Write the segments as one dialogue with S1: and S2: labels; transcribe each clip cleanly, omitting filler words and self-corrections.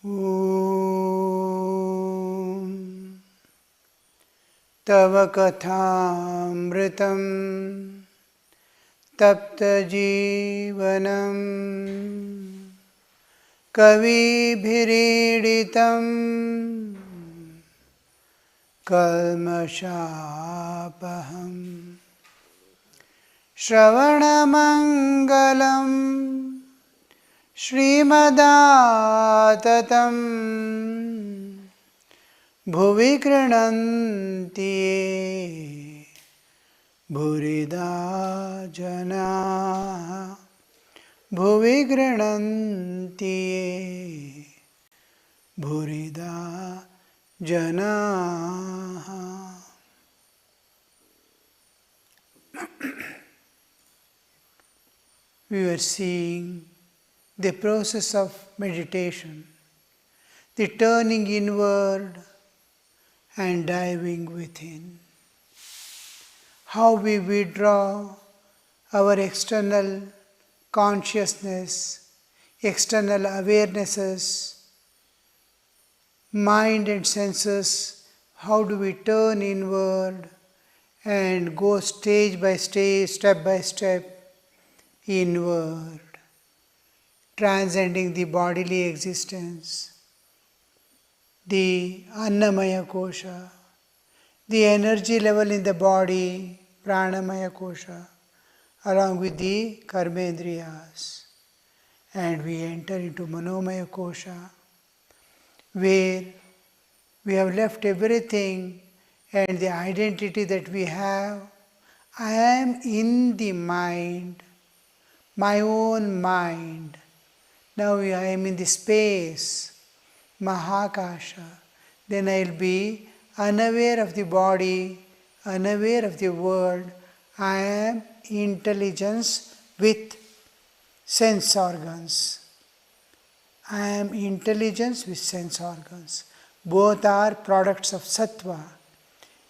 S1: Om Tava Kathamritam Tapta Jivanam Kavibhiriditam Kalmashapaham Shravanamangalam Srimadaatatam Bhuvi Krananti Bhurida Jana Bhuvi Krananti Bhurida Jana. We were seeing the process of meditation, the turning inward and diving within. How we withdraw our external consciousness, external awarenesses, mind and senses, how do we turn inward and go stage by stage, step by step inward, transcending the bodily existence, the Annamaya Kosha, the energy level in the body, Pranamaya Kosha, along with the Karmendriyas. And we enter into Manomaya Kosha, where we have left everything and the identity that we have. I am in the mind, my own mind. Now I am in the space, Mahakasha. Then I will be unaware of the body, unaware of the world. I am intelligence with sense organs. I am intelligence with sense organs. Both are products of sattva.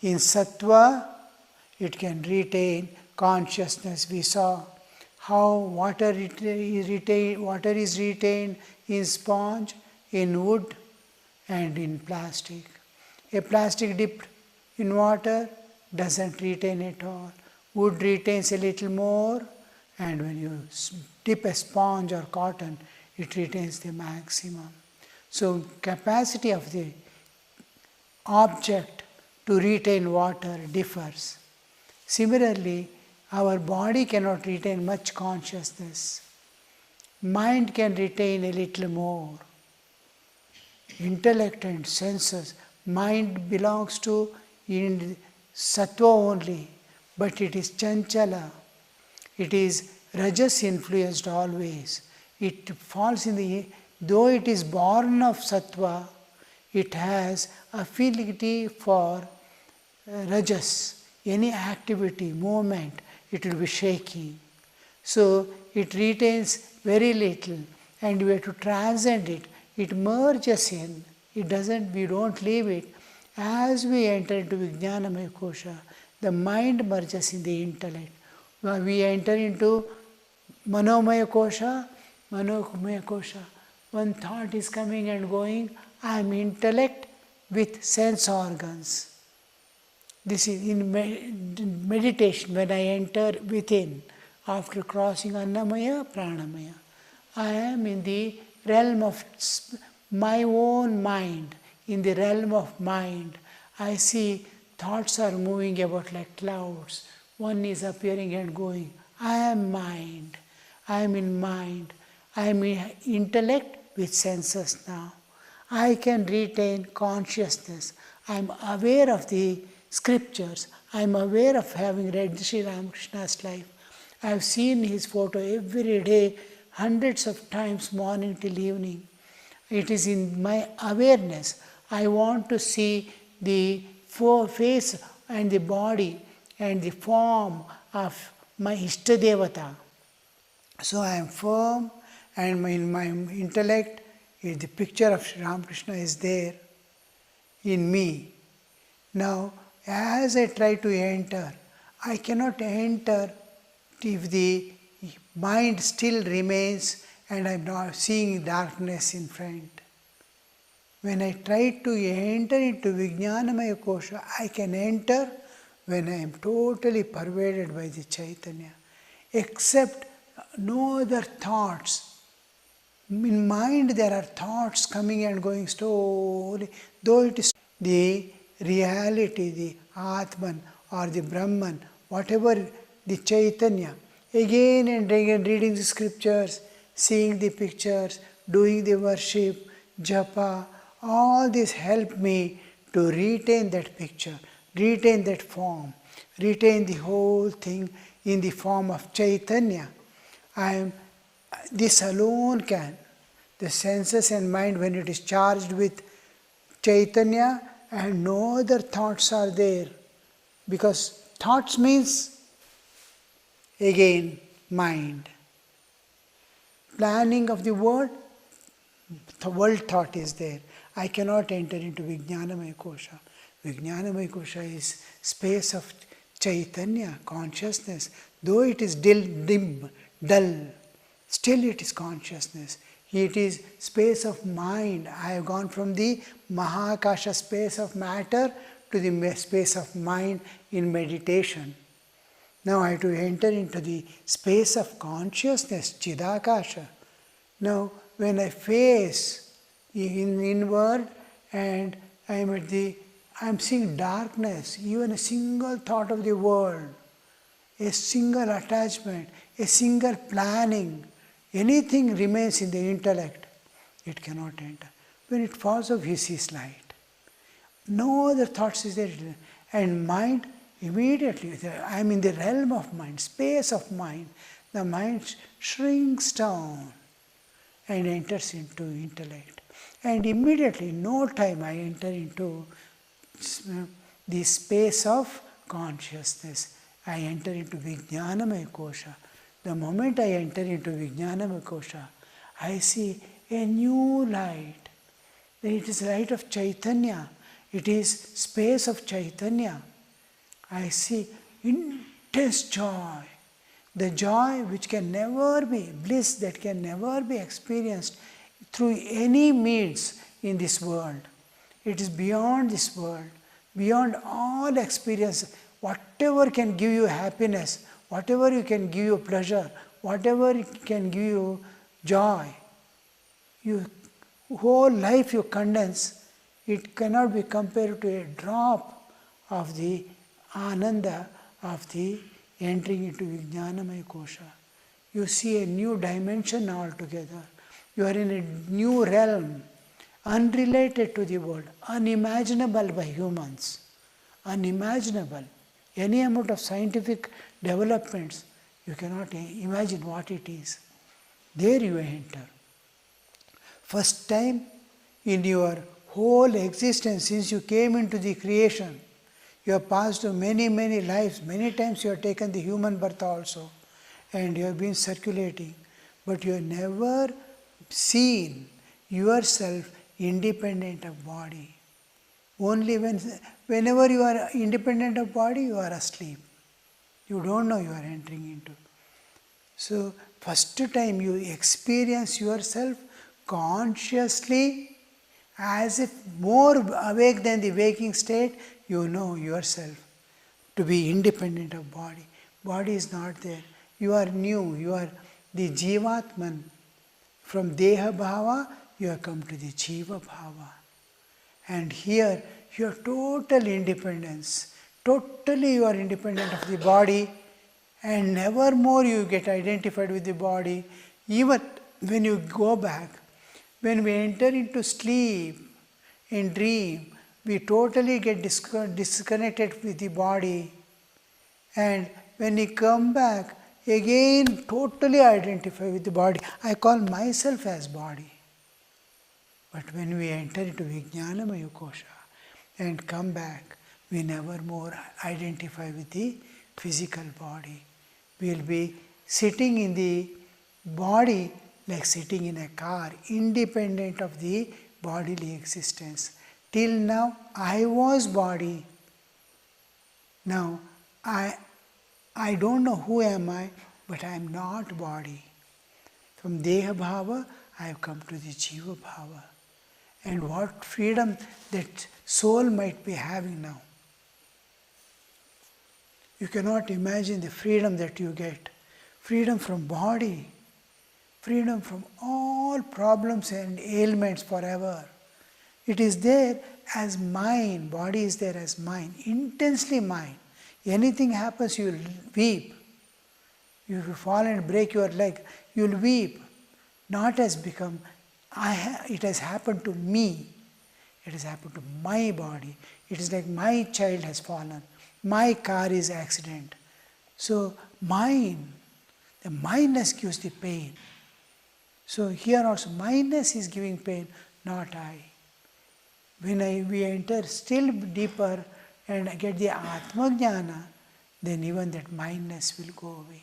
S1: In sattva, it can retain consciousness. We saw how water is retained in sponge, in wood and in plastic. A plastic dipped in water doesn't retain at all. Wood retains a little more, and when you dip a sponge or cotton, it retains the maximum. So capacity of the object to retain water differs. Similarly, our body cannot retain much consciousness. Mind can retain a little more. Intellect and senses, mind belongs to in sattva only, but it is chanchala. It is rajas influenced always. It falls in the, though it is born of sattva, it has affinity for rajas. Any activity, movement, it will be shaking. So it retains very little, and we have to transcend it. It merges in. It doesn't. We don't leave it. As we enter into Vijnanamaya Kosha, the mind merges in the intellect. When we enter into Manomaya Kosha, one thought is coming and going. I am intellect with sense organs. This is in meditation, when I enter within, after crossing Annamaya, Pranamaya. I am in the realm of my own mind. In the realm of mind, I see thoughts are moving about like clouds. One is appearing and going. I am mind. I am in mind. I am in intellect with senses now. I can retain consciousness. I am aware of the scriptures. I am aware of having read Sri Ramakrishna's life. I have seen his photo every day, hundreds of times, morning till evening. It is in my awareness. I want to see the face and the body and the form of my Ishtadevata. So I am firm, and in my intellect, the picture of Sri Ramakrishna is there in me. Now, as I try to enter, I cannot enter if the mind still remains and I am not seeing darkness in front. When I try to enter into Vijnanamaya Kosha, I can enter when I am totally pervaded by the Chaitanya. Except no other thoughts. In mind there are thoughts coming and going slowly, though it is the reality, the Atman or the Brahman, whatever the Chaitanya. Again and again reading the scriptures, seeing the pictures, doing the worship, japa, all this help me to retain that picture, retain that form, retain the whole thing in the form of Chaitanya. This alone can. The senses and mind, when it is charged with Chaitanya and no other thoughts are there, because thoughts means again mind. Planning of the world thought is there. I cannot enter into Vijnanamaya Kosha. Vijnanamaya Kosha is space of Chaitanya, consciousness. Though it is dim, dull, still it is consciousness. It is space of mind. I have gone from the Mahakasha space of matter to the space of mind in meditation. Now I have to enter into the space of consciousness, Chidakasha. Now when I face inward and I am seeing darkness, even a single thought of the world, a single attachment, a single planning, anything remains in the intellect, it cannot enter. When it falls off, he sees light. No other thoughts is there. And mind, immediately, I am in the realm of mind, space of mind. The mind shrinks down and enters into intellect. And immediately, no time, I enter into the space of consciousness. I enter into Vijnanamaya Kosha. The moment I enter into Vijnanamaya Kosha, I see a new light. It is light of Chaitanya. It is space of Chaitanya. I see intense joy. The joy which can never be, bliss that can never be experienced through any means in this world. It is beyond this world, beyond all experience. Whatever can give you happiness, whatever you can give you pleasure, whatever can give you joy, your whole life you condense, it cannot be compared to a drop of the ananda of the entering into Vijnanamaya Kosha. You see a new dimension altogether. You are in a new realm, unrelated to the world, unimaginable by humans, unimaginable. Any amount of scientific developments, you cannot imagine what it is. There you enter. First time in your whole existence, since you came into the creation, you have passed through many, many lives. Many times you have taken the human birth also, and you have been circulating. But you have never seen yourself independent of body. Only whenever you are independent of body, you are asleep. You don't know you are entering into. So, first time you experience yourself consciously, as if more awake than the waking state, you know yourself to be independent of body. Body is not there. You are new. You are the Jivatman. From Deha Bhava, you have come to the Jiva Bhava. And here, you have total independence. Totally you are independent of the body, and never more you get identified with the body. Even when you go back, when we enter into sleep, in dream, we totally get disconnected with the body. And when we come back, again totally identify with the body. I call myself as body. But when we enter into Vijnanamaya Kosha and come back, we never more identify with the physical body. We will be sitting in the body like sitting in a car, independent of the bodily existence. Till now, I was body. Now, I don't know who am I, but I am not body. From Deha Bhava, I have come to the Jiva Bhava. and what freedom that soul might be having now. You cannot imagine the freedom that you get. Freedom from body, freedom from all problems and ailments forever. It is there as mine, body is there as mine, intensely mine. Anything happens, you will weep. You will fall and break your leg, you will weep. Not as become, it has happened to me. It has happened to my body. It is like my child has fallen. My car is accident. So mine, the mineness gives the pain. So here also mineness is giving pain, not I. When we enter still deeper and get the Atma Jnana, then even that mineness will go away.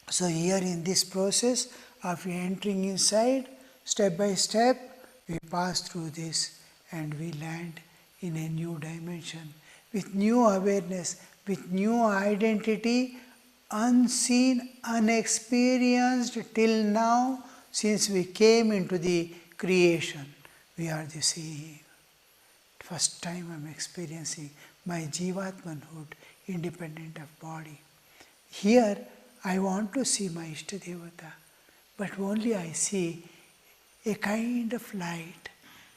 S1: So here in this process of entering inside, step by step, we pass through this and we land in a new dimension with new awareness, with new identity, unseen, unexperienced till now, since we came into the creation. We are the same. First time I am experiencing my Jivatmanhood independent of body. Here I want to see my Ishtadevata, but only I see a kind of light.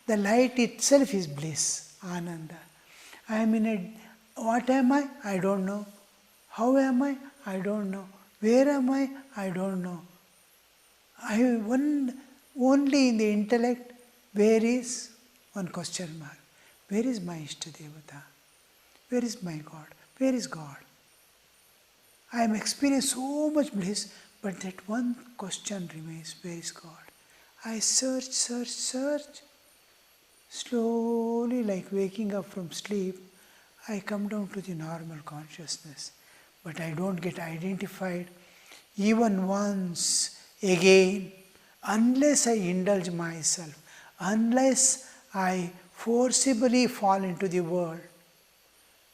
S1: The light itself is bliss, Ananda. I am in a, what am I? I don't know. How am I? I don't know. Where am I? I don't know. I have only in the intellect, where is? One question mark. Where is my Ishtadevata? Where is my God? Where is God? I am experiencing so much bliss, but that one question remains, where is God? I search. Slowly, like waking up from sleep, I come down to the normal consciousness. But I don't get identified even once again unless I indulge myself, unless I forcibly fall into the world.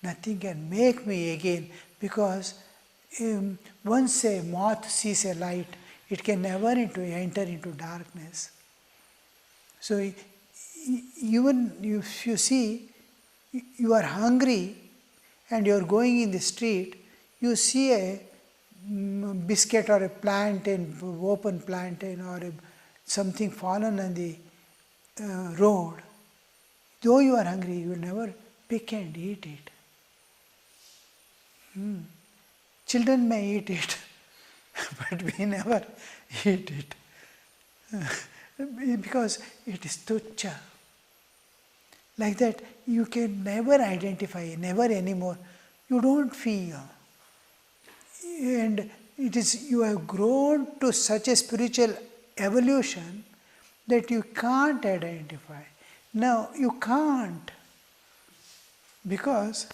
S1: Nothing can make me again, because once a moth sees a light, it can never enter into darkness. So even if you see, you are hungry and you are going in the street, you see a biscuit or a plantain, open plantain or something fallen on the road. Though you are hungry, you will never pick and eat it. Children may eat it, but we never eat it. Because it is tuchya. Like that, you can never identify, never anymore. You don't feel. And it is, you have grown to such a spiritual evolution that you can't identify. Now, you can't. Because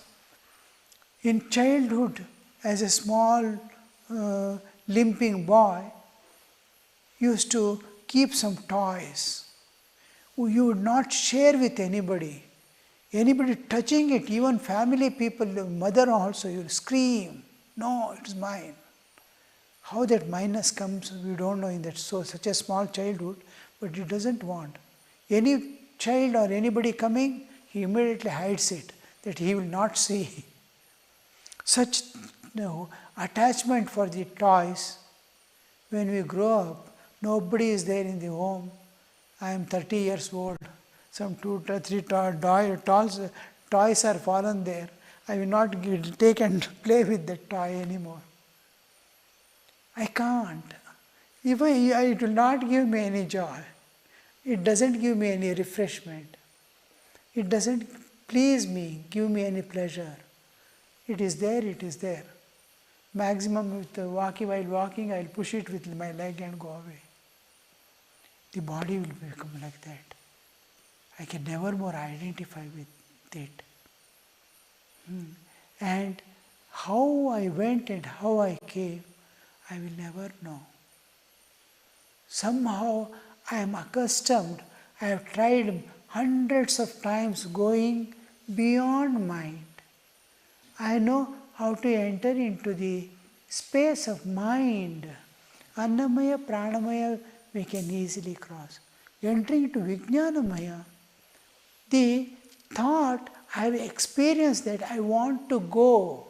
S1: in childhood, as a small limping boy, used to keep some toys. You would not share with anybody. Anybody touching it, even family people, mother also, you will scream, no, it is mine. How that minus comes, we don't know in that such a small childhood, but it doesn't want. Any child or anybody coming, he immediately hides it, that he will not see. Such attachment for the toys. When we grow up, nobody is there in the home. I am 30 years old. Some 2 or 3 toys are fallen there. I will not take and play with that toy anymore. I can't. Even it will not give me any joy. It doesn't give me any refreshment. It doesn't please me, give me any pleasure. It is there, it is there. Maximum with while walking, I will push it with my leg and go away. The body will become like that. I can never more identify with it. And how I went and how I came, I will never know. Somehow I am accustomed, I have tried hundreds of times going beyond mind. I know how to enter into the space of mind. Annamaya, Pranamaya, we can easily cross. entering into Vijnanamaya, the thought, I have experienced that I want to go.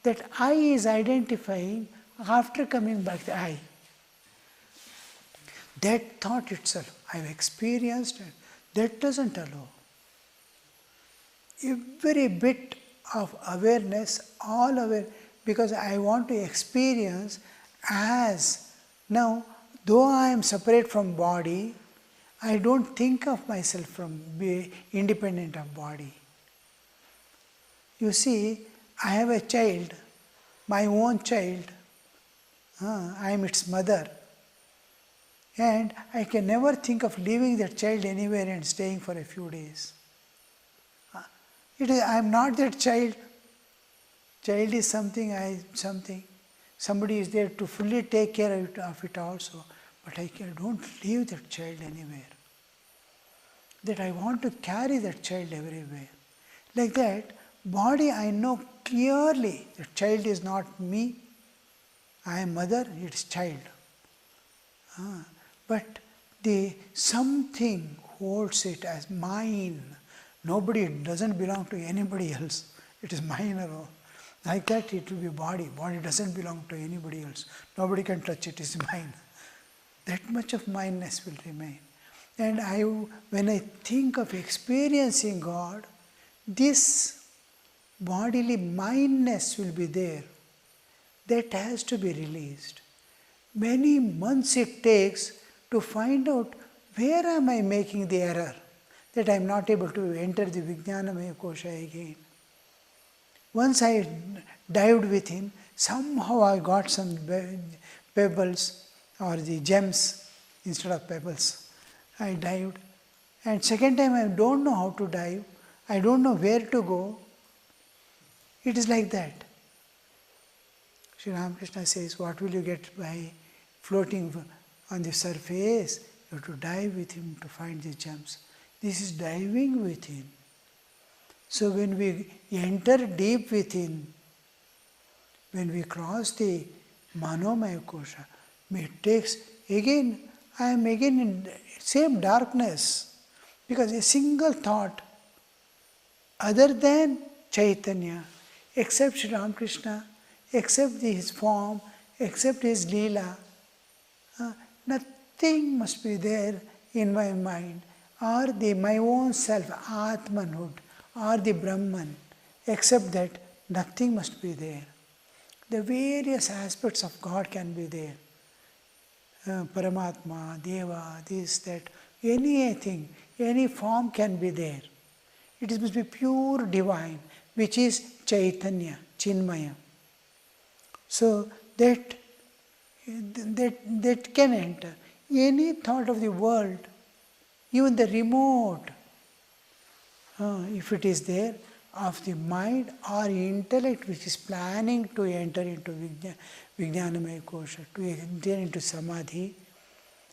S1: That I is identifying after coming back the I. That thought itself, I have experienced it, that doesn't allow. Every bit of awareness, all aware, because I want to experience as now, though I am separate from body, I don't think of myself from being independent of body. You see, I have a child, my own child, I am its mother, and I can never think of leaving that child anywhere and staying for a few days. I am not that child. Child is something, I am something. Somebody is there to fully take care of it also, but I don't leave that child anywhere. That I want to carry that child everywhere. Like that, body I know clearly that child is not me. I am mother, it is child. But the something holds it as mine. Nobody, it doesn't belong to anybody else. It is mine alone. Like that it will be body. Body doesn't belong to anybody else. Nobody can touch it, it is mine. That much of mineness will remain. And when I think of experiencing God, this bodily mineness will be there. That has to be released. Many months it takes to find out where am I making the error, that I am not able to enter the Vijnanamaya Kosha again. Once I dived within, somehow I got some pebbles or the gems instead of pebbles. I dived. And second time I don't know how to dive. I don't know where to go. It is like that. Sri Ramakrishna says, what will you get by floating on the surface? You have to dive with him to find the gems. This is diving within. So when we enter deep within, when we cross the Manomaya Kosha, it takes again, I am again in same darkness, because a single thought other than Chaitanya, except Sri Ramakrishna, except his form, except his Leela, nothing must be there in my mind, or my own self, Atmanhood, or the Brahman, except that nothing must be there. The various aspects of God can be there. Paramatma, Deva, this, that, anything, any form can be there. It must be pure divine, which is Chaitanya, Chinmaya. So that can enter. Any thought of the world, even the remote, if it is there, of the mind or intellect which is planning to enter into Vijnanamaya Kosha, to enter into Samadhi.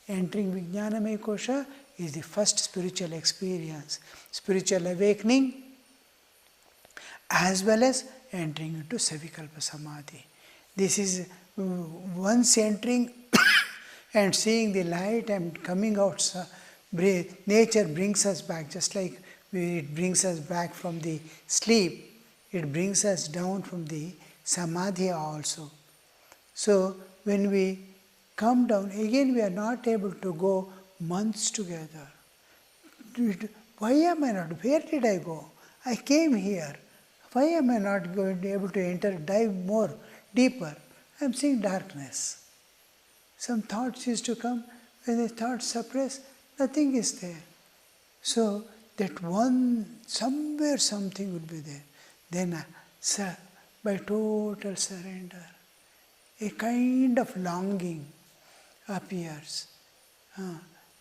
S1: Entering Vijnanamaya Kosha is the first spiritual experience, spiritual awakening, as well as entering into Savikalpa Samadhi. This is once entering and seeing the light and coming out, nature brings us back, just like it brings us back from the sleep, it brings us down from the Samadhi also. So when we come down, again we are not able to go months together. Why am I not? Where did I go? I came here. Why am I not going to be able to enter, dive more, deeper? I am seeing darkness. Some thoughts used to come, when the thoughts suppress, nothing is there. So that somewhere something will be there. Then by total surrender, a kind of longing appears.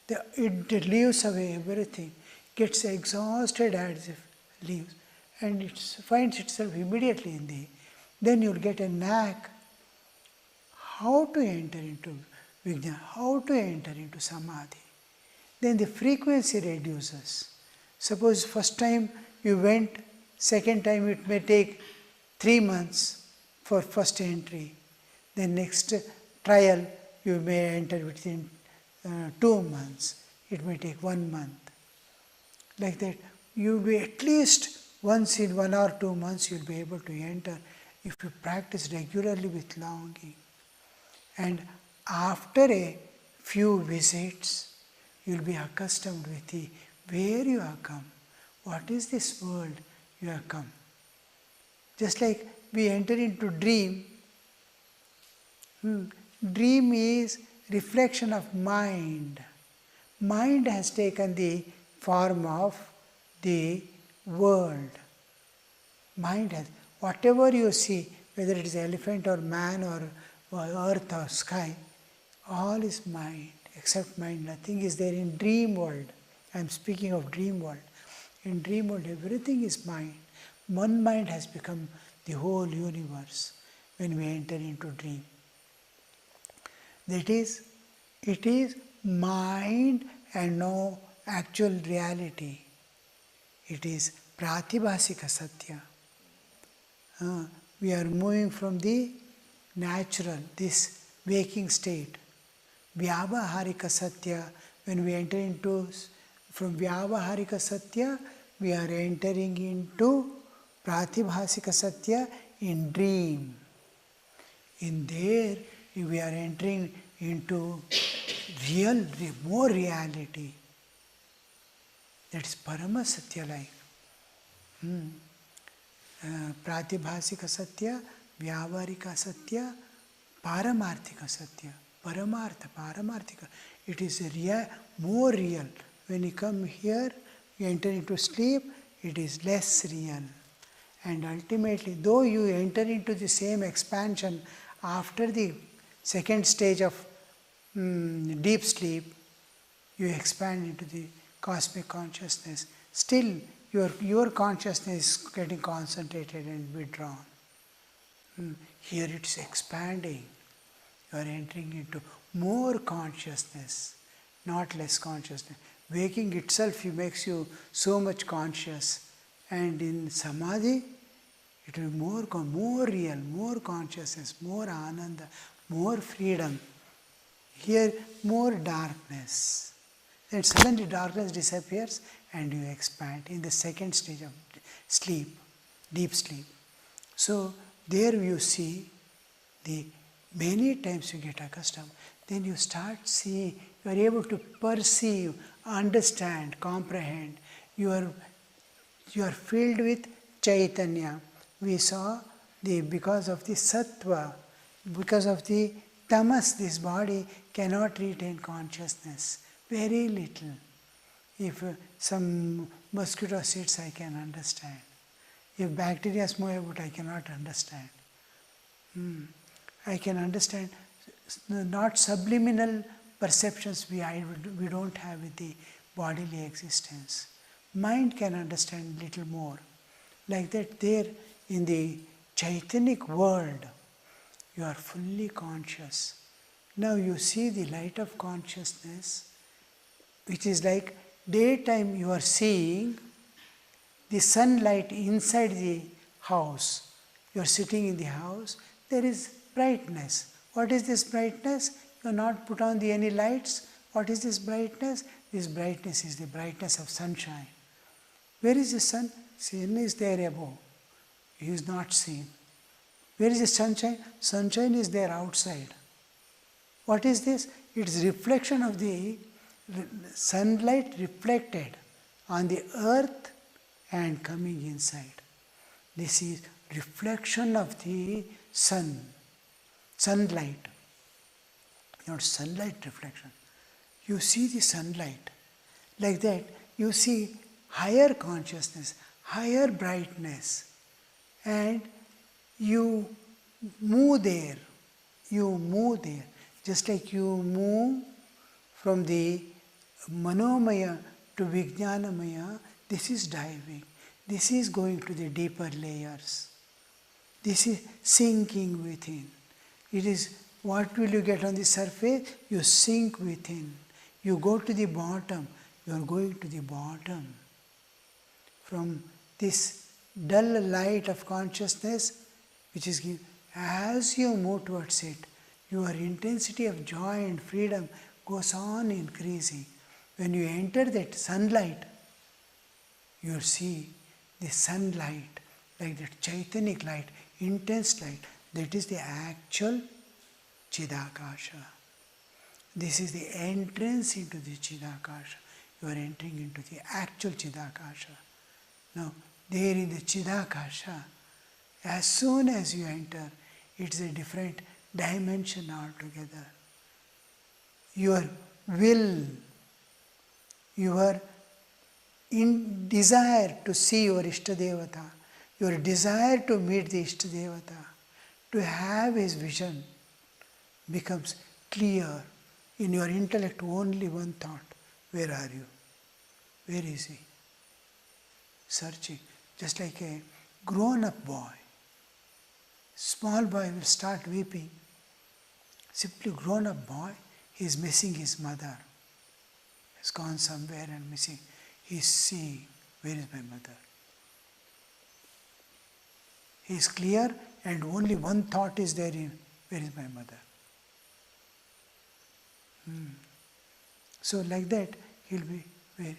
S1: It leaves away everything, gets exhausted as if leaves, and it finds itself immediately in the. Then you'll get a knack how to enter into Vijnana, how to enter into Samadhi. Then the frequency reduces. Suppose first time you went, second time it may take 3 months for first entry. Then next trial you may enter within 2 months, it may take 1 month. Like that, you'll be at least once in 1 or 2 months you'll be able to enter if you practice regularly with longing. And after a few visits, you'll be accustomed with the where you have come. What is this world you have come? Just like we enter into dream. Dream is reflection of mind. Mind has taken the form of the world. Mind has, whatever you see, whether it is elephant or man or earth or sky, all is mind, except mind. Nothing is there in dream world. I am speaking of dream world. In dream world, everything is mind. One mind has become the whole universe when we enter into dream. That is, it is mind and no actual reality. It is pratibhasika satya. We are moving from the natural, this waking state. Vyavaharika satya, when we enter into, from Vyavaharika satya, we are entering into pratibhasika satya in dream. In there, we are entering into real, more reality. That is Parama Satya life. Pratibhasika Satya, Vyavarika Satya, Paramarthika Satya. Paramartha, Paramarthika. It is more real. When you come here, you enter into sleep, it is less real. And ultimately, though you enter into the same expansion after the second stage of deep sleep, you expand into the cosmic consciousness. Still, your consciousness is getting concentrated and withdrawn. Here it's expanding. You are entering into more consciousness, not less consciousness. Waking itself makes you so much conscious, and in samadhi, it will be more real, more consciousness, more ananda, more freedom. Here, more darkness. Then suddenly darkness disappears and you expand in the second stage of sleep, deep sleep. So there you see the many times you get accustomed, then you start seeing, you are able to perceive, understand, comprehend. You are filled with Chaitanya. We saw because of the sattva, because of the tamas, this body cannot retain consciousness. Very little. If some mosquito sits, I can understand. If bacteria move about, I cannot understand. I can understand not subliminal perceptions we don't have with the bodily existence. Mind can understand little more. Like that, there in the Chaitanic world, you are fully conscious. Now you see the light of consciousness, which is like daytime you are seeing the sunlight inside the house. You are sitting in the house, there is brightness. What is this brightness? You have not put on any lights. What is this brightness? This brightness is the brightness of sunshine. Where is the sun? Sun is there above. He is not seen. Where is the sunshine? Sunshine is there outside. What is this? It is reflection of the sunlight reflected on the earth and coming inside. This is reflection of the sunlight. Not sunlight reflection. You see the sunlight. Like that, you see higher consciousness, higher brightness, and you move there. You move there. Just like you move from the Manomaya to Vijnanamaya, this is diving. This is going to the deeper layers. This is sinking within. It is, what will you get on the surface? You sink within. You go to the bottom. You are going to the bottom. From this dull light of consciousness, which is given, as you move towards it, your intensity of joy and freedom goes on increasing. When you enter that sunlight, you'll see the sunlight, like that Chaitanic light, intense light. That is the actual Chidakasha. This is the entrance into the Chidakasha. You are entering into the actual Chidakasha. Now, there in the Chidakasha, as soon as you enter, it's a different dimension altogether. Your will, your desire to see your Ishtadevata, your desire to meet the Ishtadevata, to have his vision, becomes clear. In your intellect, only one thought. Where are you? Where is he? Searching. Just like a grown-up boy. Small boy will start weeping. Simply grown-up boy, he is missing his mother. He's gone somewhere and missing. He is seeing, where is my mother? He is clear and only one thought is there in, where is my mother? So like that, he'll be where?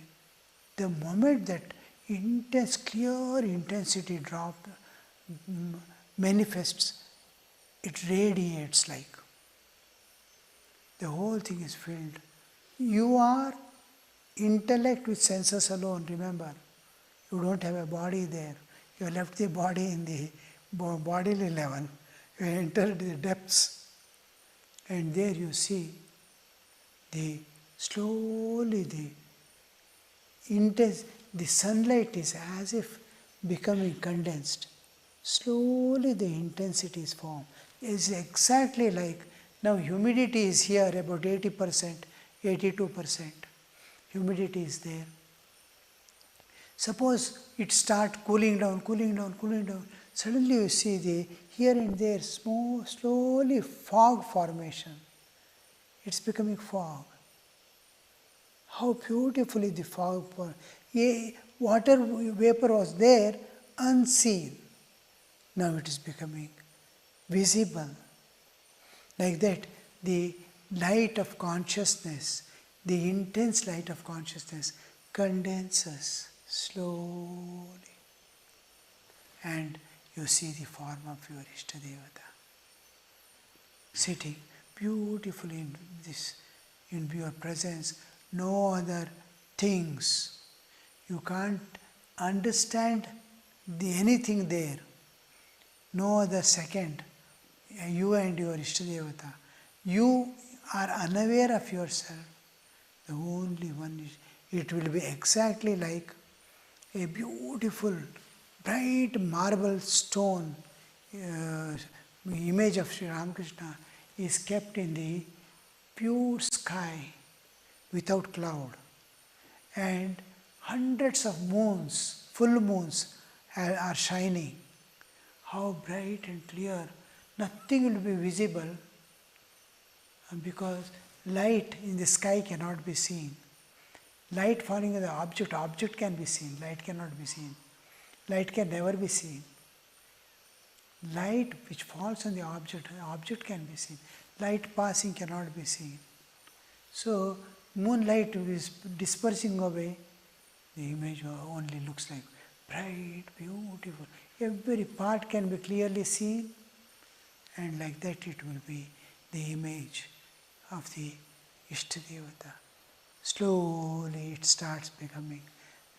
S1: The moment that intense, clear intensity drop manifests, it radiates like. The whole thing is filled. You are intellect with senses alone, remember. You don't have a body there. You have left the body in the bodily level. You entered the depths. And there you see slowly the intense, the sunlight is as if becoming condensed. Slowly the intensity is formed. It's exactly like, now humidity is here about 80%, 82%. Humidity is there. Suppose it starts cooling down. Suddenly you see here and there slowly fog formation. It's becoming fog. How beautifully the fog, water vapor was there, unseen. Now it is becoming visible. Like that, the light of consciousness, the intense light of consciousness condenses slowly. And you see the form of your Ishtadevata sitting beautifully in your presence. No other things. You can't understand anything there. No other second. You and your Ishtadevata. You are unaware of yourself. The only one is, it will be exactly like a beautiful, bright marble stone. Image of Sri Ramakrishna is kept in the pure sky without cloud. And hundreds of moons, full moons are shining. How bright and clear. Nothing will be visible because light in the sky cannot be seen. Light falling on the object can be seen, light cannot be seen. Light can never be seen. Light which falls on the object can be seen. Light passing cannot be seen. So, moonlight is dispersing away, the image only looks like bright, beautiful. Every part can be clearly seen, and like that it will be the image of the Ishtadevata. Slowly it starts becoming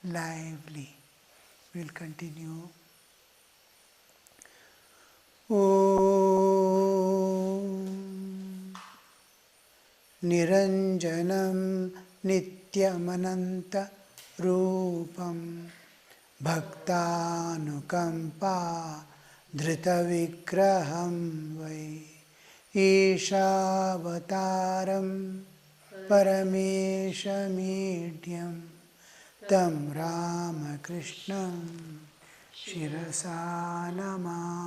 S1: lively. We'll continue. Om Niranjanam Nityamananta Rupam Bhaktanukampa Dhritavigraham Vai Ishavataram Parameshamidhyam Tam Ramakrishnam Shirasa Namah.